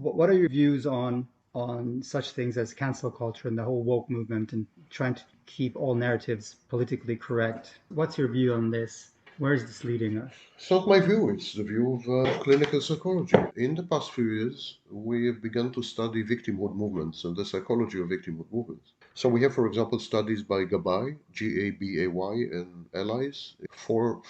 what are your views on such things as cancel culture and the whole woke movement and trying to keep all narratives politically correct? What's your view on this? Where is this leading us? It's not my view, it's the view of clinical psychology. In the past few years, we have begun to study victimhood movements and the psychology of victimhood movements. So we have, for example, studies by Gabay, Gabay, and allies, four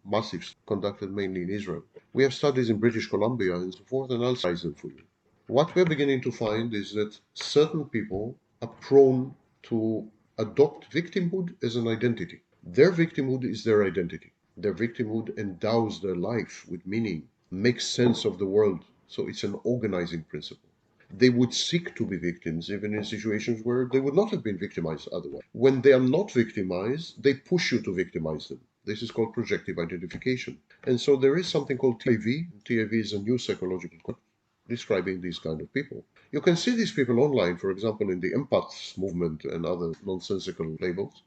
massive conducted mainly in Israel. We have studies in British Columbia and so forth, and I'll size them for you. What we're beginning to find is that certain people are prone to adopt victimhood as an identity. Their victimhood is their identity. Their victimhood endows their life with meaning, makes sense of the world. So it's an organizing principle. They would seek to be victims even in situations where they would not have been victimized otherwise. When they are not victimized, they push you to victimize them. This is called projective identification. And so there is something called TIV. TIV is a new psychological concept describing these kind of people. You can see these people online, for example, in the empaths movement and other nonsensical labels,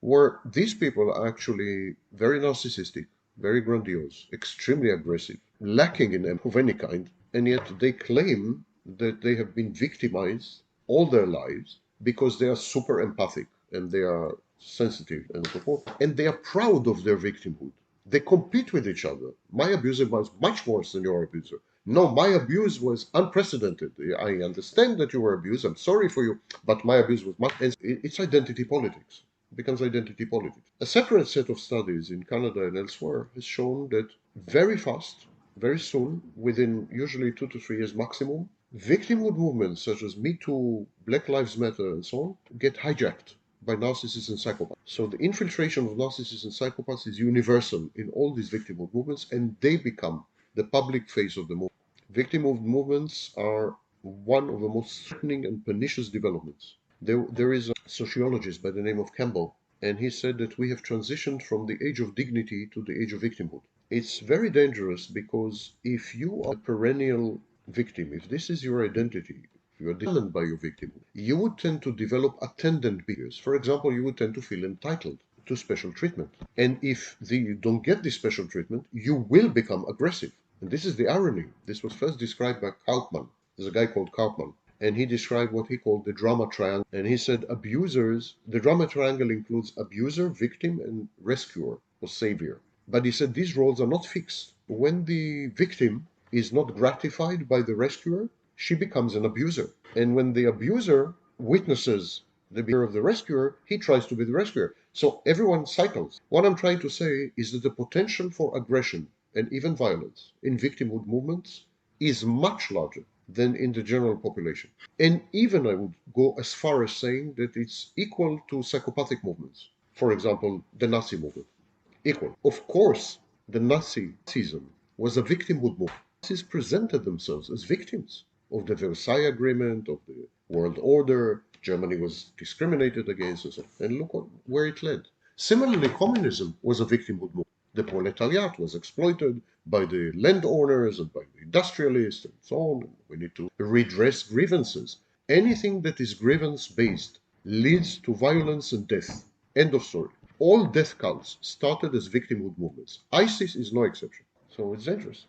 where these people are actually very narcissistic, very grandiose, extremely aggressive, lacking in empathy of any kind, and yet they claim that they have been victimized all their lives because they are super empathic and they are sensitive and so forth, and they are proud of their victimhood. They compete with each other. My abuser was much worse than your abuser. No, my abuse was unprecedented. I understand that you were abused. I'm sorry for you, but my abuse was much. And it's identity politics. It becomes identity politics. A separate set of studies in Canada and elsewhere has shown that very fast, very soon, within usually 2 to 3 years maximum, victimhood movements such as Me Too, Black Lives Matter, and so on get hijacked by narcissists and psychopaths. So the infiltration of narcissists and psychopaths is universal in all these victimhood movements, and they become the public face of the movement. Victimhood movements are one of the most threatening and pernicious developments. There is a sociologist by the name of Campbell, and he said that we have transitioned from the age of dignity to the age of victimhood. It's very dangerous because if you are a perennial victim, if this is your identity, if you are determined by your victimhood, you would tend to develop attendant behaviors. For example, you would tend to feel entitled to special treatment. And if you don't get this special treatment, you will become aggressive. And this is the irony. This was first described by Kaufman. There's a guy called Kaufman. And he described what he called the drama triangle. And he said abusers, the drama triangle includes abuser, victim, and rescuer or savior. But he said these roles are not fixed. When the victim is not gratified by the rescuer, she becomes an abuser. And when the abuser witnesses the behavior of the rescuer, he tries to be the rescuer. So everyone cycles. What I'm trying to say is that the potential for aggression and even violence in victimhood movements is much larger than in the general population. And even I would go as far as saying that it's equal to psychopathic movements. For example, the Nazi movement. Equal. Of course, the Nazism was a victimhood movement. Nazis presented themselves as victims of the Versailles Agreement, of the world order. Germany was discriminated against, and so on. And look where it led. Similarly, communism was a victimhood movement. The proletariat was exploited by the landowners and by the industrialists and so on. We need to redress grievances. Anything that is grievance based leads to violence and death. End of story. All death cults started as victimhood movements. ISIS is no exception. So it's dangerous.